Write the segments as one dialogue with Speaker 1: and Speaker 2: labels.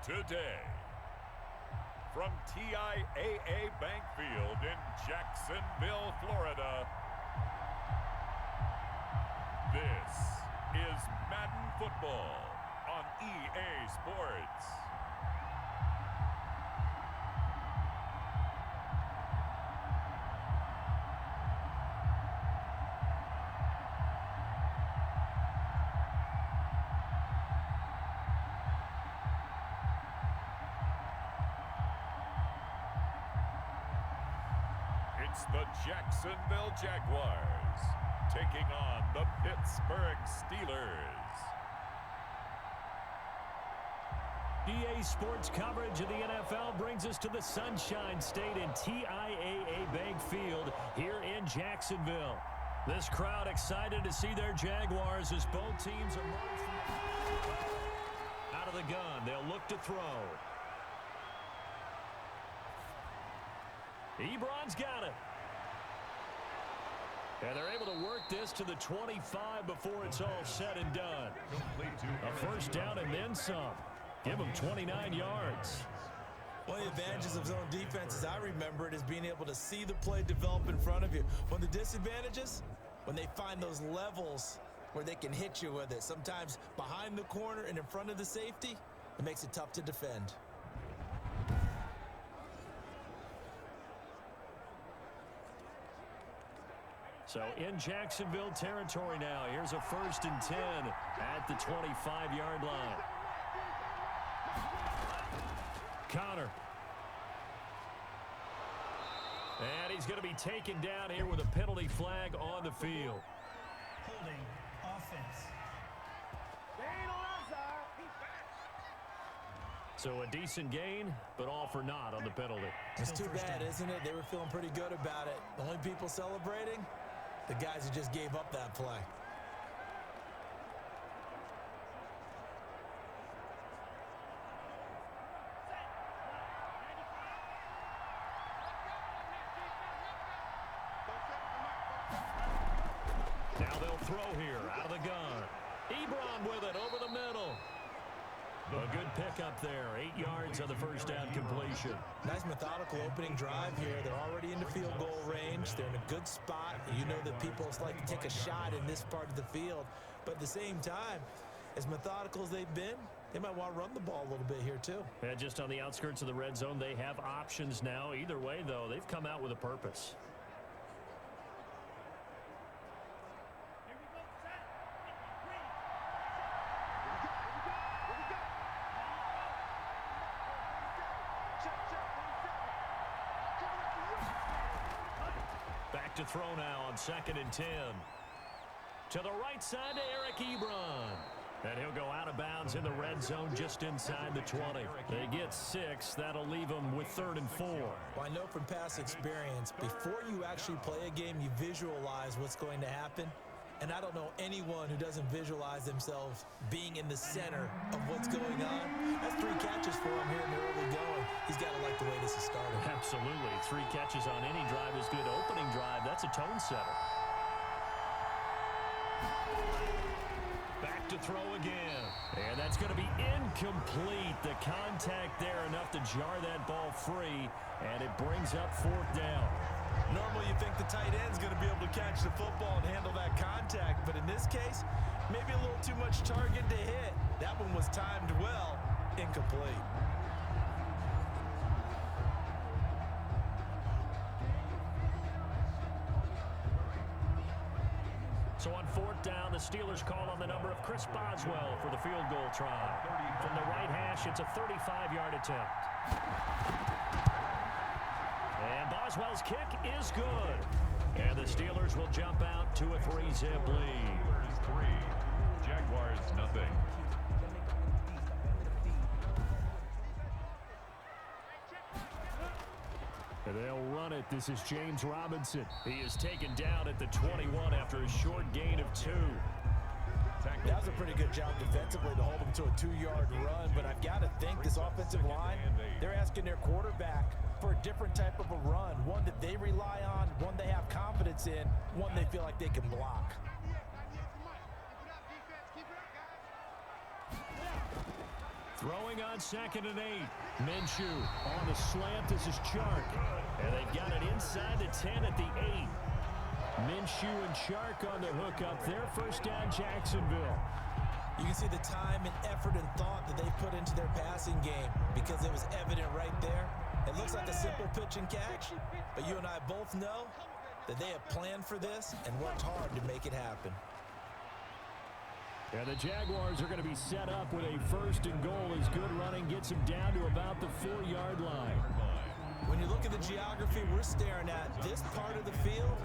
Speaker 1: today. From TIAA Bank Field in Jacksonville, Florida, this is Madden Football on EA Sports. It's the Jacksonville Jaguars taking on the Pittsburgh Steelers.
Speaker 2: EA Sports coverage of the NFL brings us to the Sunshine State in TIAA Bank Field here in Jacksonville. This crowd excited to see their Jaguars as both teams emerge from out of the gun. They'll look to throw. Ebron's got it. And they're able to work this to the 25 before it's all said and done. A first down and then some. Give them 29 yards.
Speaker 3: One of the advantages of zone defense, as I remember it, is being able to see the play develop in front of you. One of the disadvantages, when they find those levels where they can hit you with it, sometimes behind the corner and in front of the safety, it makes it tough to defend.
Speaker 2: So in Jacksonville territory now. Here's a 1st and 10 at the 25-yard line. Connor. And he's going to be taken down here with a penalty flag on the field.
Speaker 4: Holding offense.
Speaker 2: So a decent gain, but all for naught on the penalty.
Speaker 3: It's too bad, isn't it? They were feeling pretty good about it. The only people celebrating, the guys who just gave up that play.
Speaker 2: Now they'll throw here out of the gun. Ebron with it over the middle. A good pickup there. 8 yards on the first down completion.
Speaker 3: Nice methodical opening drive here. They're already into field goal range. They're in a good spot. You know that people like to take a shot in this part of the field. But at the same time, as methodical as they've been, they might want to run the ball a little bit here too.
Speaker 2: And just on the outskirts of the red zone, they have options now. Either way, though, they've come out with a purpose. To throw now on 2nd and 10. To the right side to Eric Ebron. And he'll go out of bounds in the red zone just inside the 20. They get 6. That'll leave them with 3rd and 4.
Speaker 3: Well, I know from past experience, before you actually play a game, you visualize what's going to happen. And I don't know anyone who doesn't visualize themselves being in the center of what's going on. That's 3 catches for him here in the early going. He's got to like the way this is started.
Speaker 2: Absolutely. 3 catches on any drive is good. Opening drive, that's a tone setter. Back to throw again. And that's going to be incomplete. The contact there enough to jar that ball free. And it brings up 4th down.
Speaker 3: Normally you think the tight end's going to be able to catch the football and handle that contact, but in this case, maybe a little too much target to hit. That one was timed well, incomplete.
Speaker 2: So on 4th down, the Steelers call on the number of Chris Boswell for the field goal try. From the right hash, it's a 35-yard attempt. And Boswell's kick is good. And the Steelers will jump out to a 3-zip lead.
Speaker 1: 3, Jaguars nothing.
Speaker 2: And they'll run it. This is James Robinson. He is taken down at the 21 after a short gain of 2.
Speaker 3: That was a pretty good job defensively to hold him to a 2-yard run, but I've got to think this offensive line, they're asking their quarterback for a different type of a run, one that they rely on, one they have confidence in, one they feel like they can block.
Speaker 2: Throwing on 2nd and 8. Minshew on the slant. This is Chark. And they've got it inside the 10 at the 8. Minshew and Chark on the hookup there. First down, Jacksonville.
Speaker 3: You can see the time and effort and thought that they put into their passing game because it was evident right there. It looks like a simple pitch and catch, but you and I both know that they have planned for this and worked hard to make it happen.
Speaker 2: And the Jaguars are going to be set up with a 1st and goal as good running gets them down to about the 4-yard line.
Speaker 3: When you look at the geography we're staring at, this part of the field,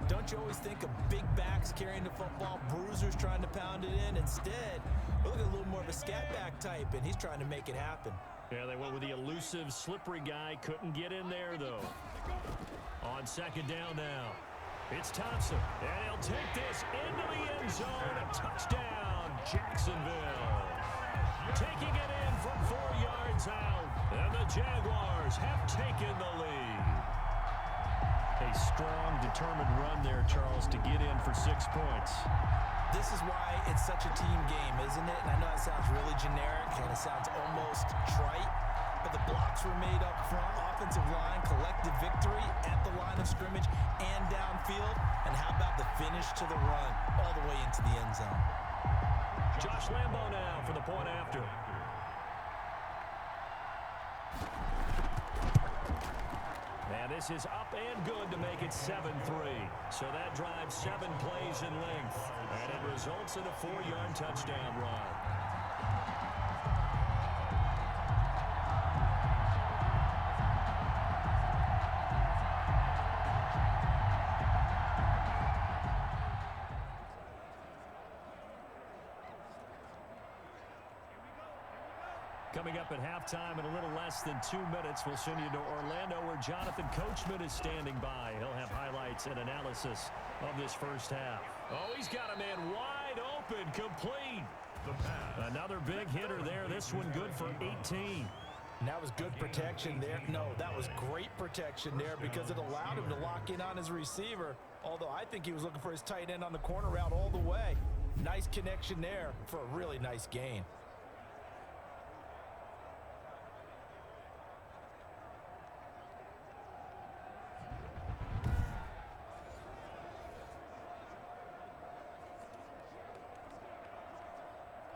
Speaker 3: don't you always think of big backs carrying the football, bruisers trying to pound it in? Instead, we look at a little more of a scat back type, and he's trying to make it happen.
Speaker 2: Yeah, they went with the elusive, slippery guy. Couldn't get in there, though. On 2nd down now. It's Thompson, and he'll take this into the end zone. A touchdown, Jacksonville. Taking it in from 4 yards out, and the Jaguars have taken the lead. A strong, determined run there, Charles, to get in for 6 points.
Speaker 3: This is why it's such a team game, isn't it? And I know it sounds really generic, and it sounds almost trite, but the blocks were made up front, offensive line, collective victory at the line of scrimmage and downfield. And how about the finish to the run all the way into the end zone?
Speaker 2: Josh Lambo now for the point after. And this is up and good to make it 7-3. So that drives 7 plays in length. And it results in a 4-yard touchdown run. Coming up at halftime in a little less than 2 minutes, we'll send you to Orlando where Jonathan Coachman is standing by. He'll have highlights and analysis of this first half. Oh, he's got a man wide open, complete. Another big hitter there. This one good for 18.
Speaker 3: And that was good protection there. No, that was great protection there because it allowed him to lock in on his receiver. Although I think he was looking for his tight end on the corner route all the way. Nice connection there for a really nice gain.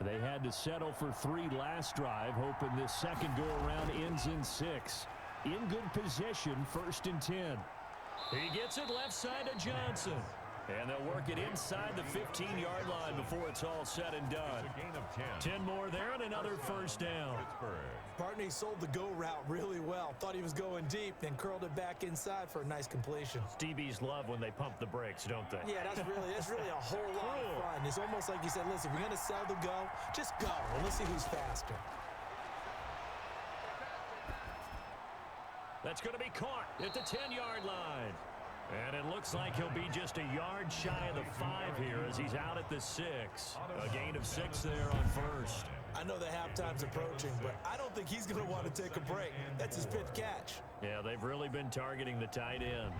Speaker 2: They had to settle for 3 last drive, hoping this second go-around ends in 6. In good position, 1st and 10. He gets it left side to Johnson. And they'll work it inside the 15-yard line before it's all said and done. 10 more there and another first down.
Speaker 3: Partner, he sold the go route really well. Thought he was going deep, then curled it back inside for a nice completion.
Speaker 2: DBs love when they pump the brakes, don't they?
Speaker 3: Yeah, that's really a whole lot of fun. It's almost like you said, listen, if you're going to sell the go, just go, and let's see who's faster.
Speaker 2: That's going to be caught at the 10-yard line. And it looks like he'll be just a yard shy of the 5 here as he's out at the 6. A gain of 6 there on first.
Speaker 3: I know the halftime's approaching, but I don't think he's going to want to take a break. That's his fifth catch.
Speaker 2: Yeah, they've really been targeting the tight end.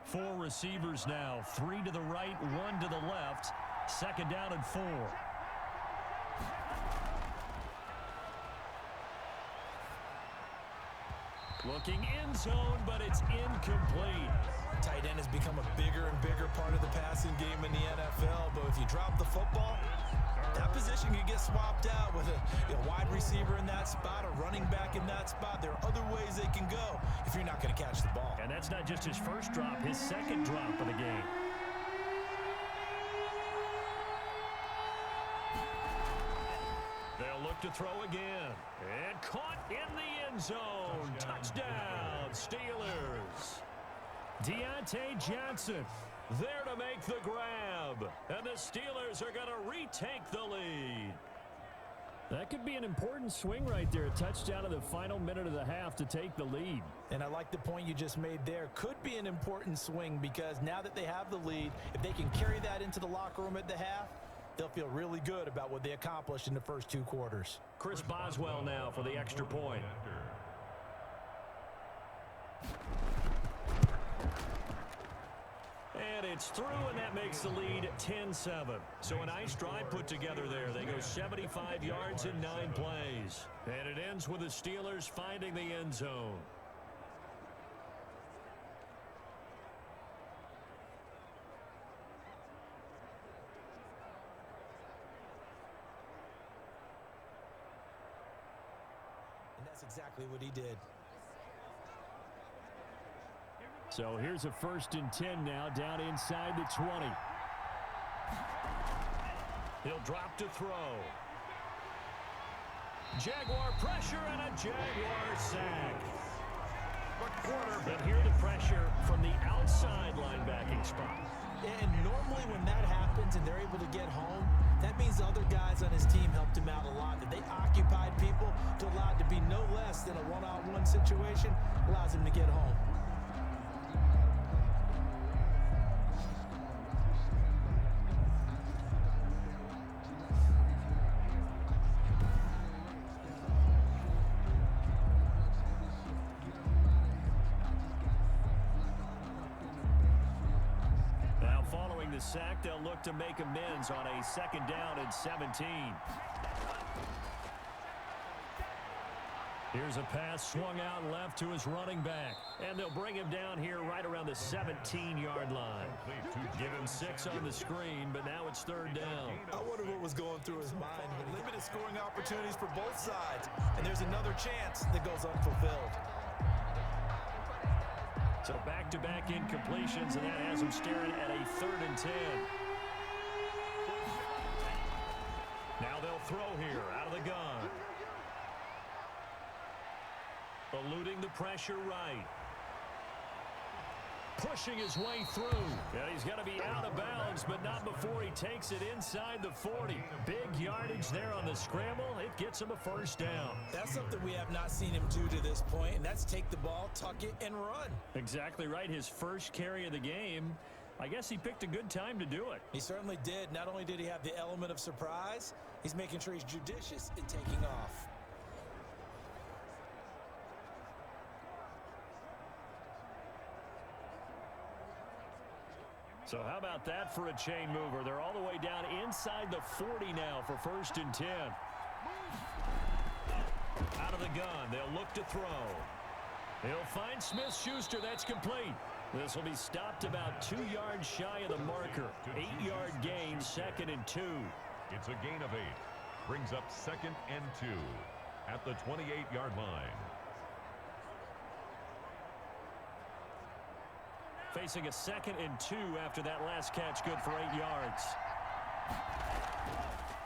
Speaker 2: Four receivers now. 3 to the right, 1 to the left. Second down and 4. Looking end zone, but it's incomplete.
Speaker 3: Tight end has become a bigger and bigger part of the passing game in the NFL, but if you drop the football, that position can get swapped out with a wide receiver in that spot, a running back in that spot. There are other ways they can go if you're not going to catch the ball.
Speaker 2: And that's not just his first drop, his second drop of the game. They'll look to throw again. And caught in the end zone. Touchdown, Steelers. Deontay Johnson there to make the grab. And the Steelers are going to retake the lead. That could be an important swing right there. A touchdown in the final minute of the half to take the lead.
Speaker 3: And I like the point you just made there. Could be an important swing because now that they have the lead, if they can carry that into the locker room at the half, they'll feel really good about what they accomplished in the first 2 quarters.
Speaker 2: Chris Boswell now for the extra point. And and it's through, and that makes the lead 10-7. So a nice drive put together there. They go 75 yards in 9 plays. And it ends with the Steelers finding the end zone.
Speaker 3: And that's exactly what he did.
Speaker 2: So here's a 1st and 10 now, down inside the 20. He'll drop to throw. Jaguar pressure and a Jaguar sack. But here the pressure from the outside linebacking spot.
Speaker 3: And normally when that happens and they're able to get home, that means the other guys on his team helped him out a lot. That they occupied people to allow it to be no less than a one-on-one situation, allows him to get home.
Speaker 2: The sack, they'll look to make amends on a 2nd down and 17. Here's a pass swung out left to his running back, and they'll bring him down here right around the 17-yard line. Give him 6 on the screen, but now it's 3rd down.
Speaker 3: I wonder what was going through his mind. Limited scoring opportunities for both sides, and there's another chance that goes unfulfilled.
Speaker 2: So back-to-back incompletions, and that has him staring at a 3rd and 10. Now they'll throw here out of the gun. Eluding the pressure right. Pushing his way through. And he's going to be out of bounds, but not before he takes it inside the 40. Big yardage there on the scramble. It gets him a 1st down.
Speaker 3: That's something we have not seen him do to this point, and that's take the ball, tuck it, and run.
Speaker 2: Exactly right. His first carry of the game. I guess he picked a good time to do it.
Speaker 3: He certainly did. Not only did he have the element of surprise, he's making sure he's judicious in taking off.
Speaker 2: So how about that for a chain mover? They're all the way down inside the 40 now for 1st and 10. Out of the gun, they'll look to throw. He'll find Smith-Schuster. That's complete. This will be stopped about 2 yards shy of the marker. 8-yard gain, 2nd and 2.
Speaker 1: It's a gain of 8. Brings up 2nd and 2 at the 28-yard line.
Speaker 2: Facing a 2nd and 2 after that last catch, good for 8 yards.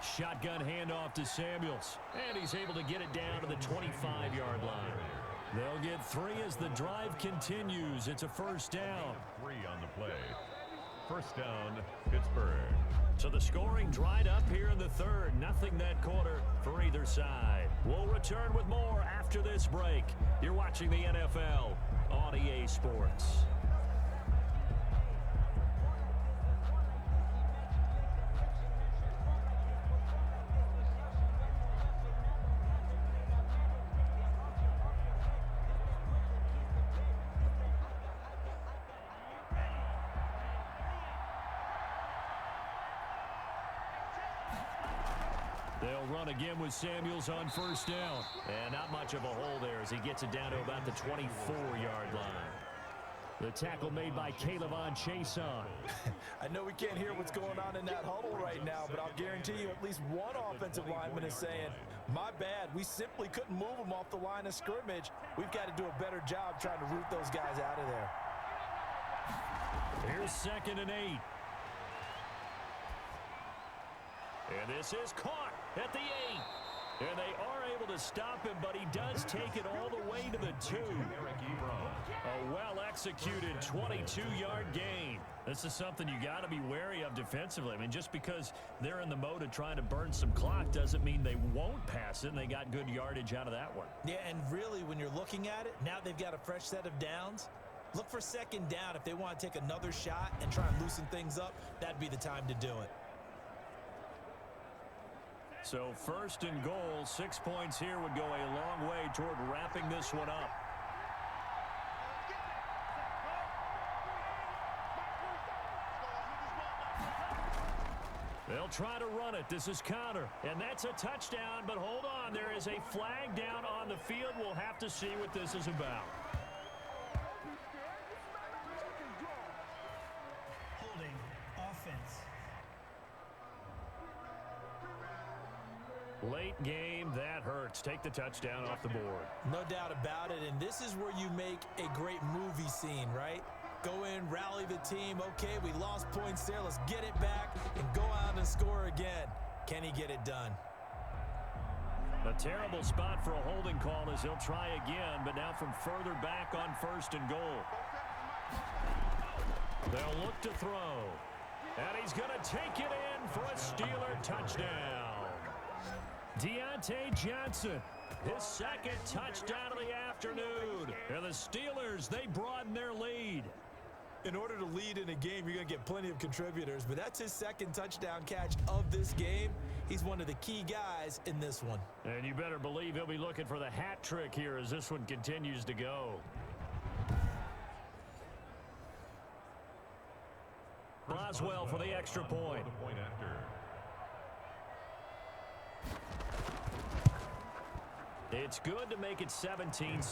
Speaker 2: Shotgun handoff to Samuels, and he's able to get it down to the 25-yard line. They'll get 3 as the drive continues. It's a 1st down.
Speaker 1: 3 on the play. 1st down, Pittsburgh.
Speaker 2: So the scoring dried up here in the 3rd. Nothing that quarter for either side. We'll return with more after this break. You're watching the NFL on EA Sports. They'll run again with Samuels on 1st down. And not much of a hole there as he gets it down to about the 24-yard line. The tackle made by Caleb Chason.
Speaker 3: I know we can't hear what's going on in that huddle right now, but I'll guarantee you at least one offensive lineman is saying, my bad, we simply couldn't move them off the line of scrimmage. We've got to do a better job trying to root those guys out of there.
Speaker 2: Here's 2nd and 8. And this is caught at the 8. And they are able to stop him, but he does take it all the way to the 2. A well-executed 22-yard gain. This is something you got to be wary of defensively. I mean, just because they're in the mode of trying to burn some clock doesn't mean they won't pass it, and they got good yardage out of that one.
Speaker 3: Yeah, and really, when you're looking at it, now they've got a fresh set of downs. Look for 2nd down. If they want to take another shot and try and loosen things up, that'd be the time to do it.
Speaker 2: So 1st and goal, 6 points here would go a long way toward wrapping this one up. They'll try to run it. This is counter. And that's a touchdown, but hold on. There is a flag down on the field. We'll have to see what this is about.
Speaker 4: Holding offense.
Speaker 2: Late game, that hurts. Take the touchdown off the board.
Speaker 3: No doubt about it, and this is where you make a great movie scene, right? Go in, rally the team. Okay, we lost points there. Let's get it back and go out and score again. Can he get it done?
Speaker 2: A terrible spot for a holding call as he'll try again, but now from further back on 1st and goal. They'll look to throw. And he's going to take it in for a Steeler touchdown. Deontay Johnson, his second touchdown of the afternoon. And the Steelers, they broaden their lead.
Speaker 3: In order to lead in a game, you're going to get plenty of contributors, but that's his second touchdown catch of this game. He's one of the key guys in this one.
Speaker 2: And you better believe he'll be looking for the hat trick here as this one continues to go. Boswell for the extra point. It's good to make it 17-7.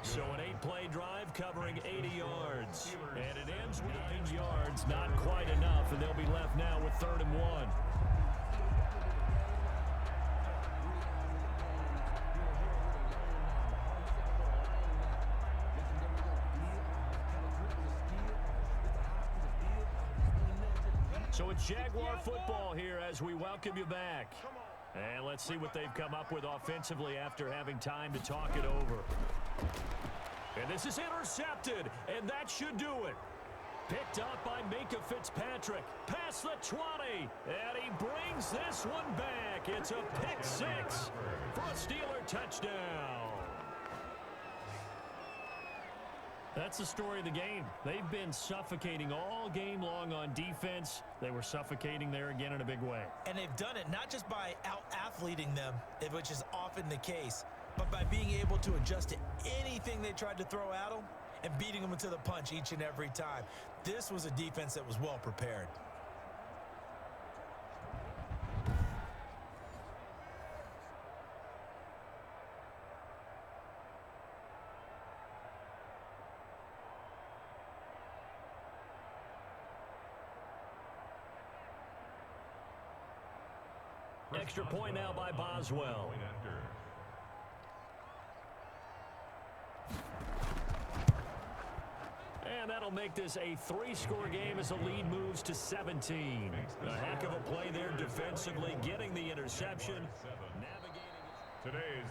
Speaker 2: So an 8-play drive covering 80 yards. And it ends with 9 yards, not quite enough, and they'll be left now with 3rd and 1. So it's Jaguar football here as we welcome you back. And let's see what they've come up with offensively after having time to talk it over. And this is intercepted, and that should do it. Picked up by Minka Fitzpatrick. Past the 20, and he brings this one back. It's a pick 6 for a Steeler touchdown. That's the story of the game. They've been suffocating all game long on defense. They were suffocating there again in a big way.
Speaker 3: And they've done it not just by out-athleting them, which is often the case, but by being able to adjust to anything they tried to throw at them and beating them into the punch each and every time. This was a defense that was well prepared.
Speaker 2: Extra point now by Boswell. And that'll make this a 3-score game as the lead moves to 17. A heck of a play there defensively, getting the interception.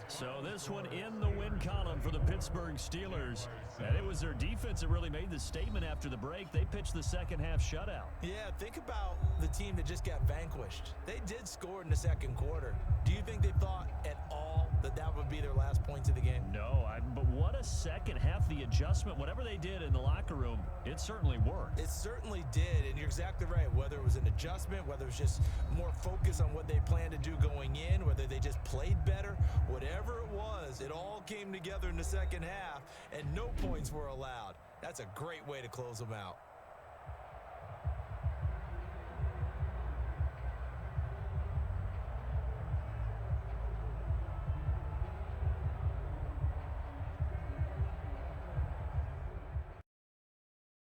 Speaker 2: So this one in the win column for the Pittsburgh Steelers. And it was their defense that really made the statement after the break. They pitched the second half shutout.
Speaker 3: Yeah, think about the team that just got vanquished. They did score in the second quarter. Do you think they thought at all that that would be their last points of the game?
Speaker 2: No, but what a second half. The adjustment, whatever they did in the locker room, it certainly worked.
Speaker 3: It certainly did, and you're exactly right. Whether it was an adjustment, whether it was just more focus on what they planned to do going in, whether they just played better, whatever it was, it all came together in the second half, and no points were allowed. That's a great way to close them out.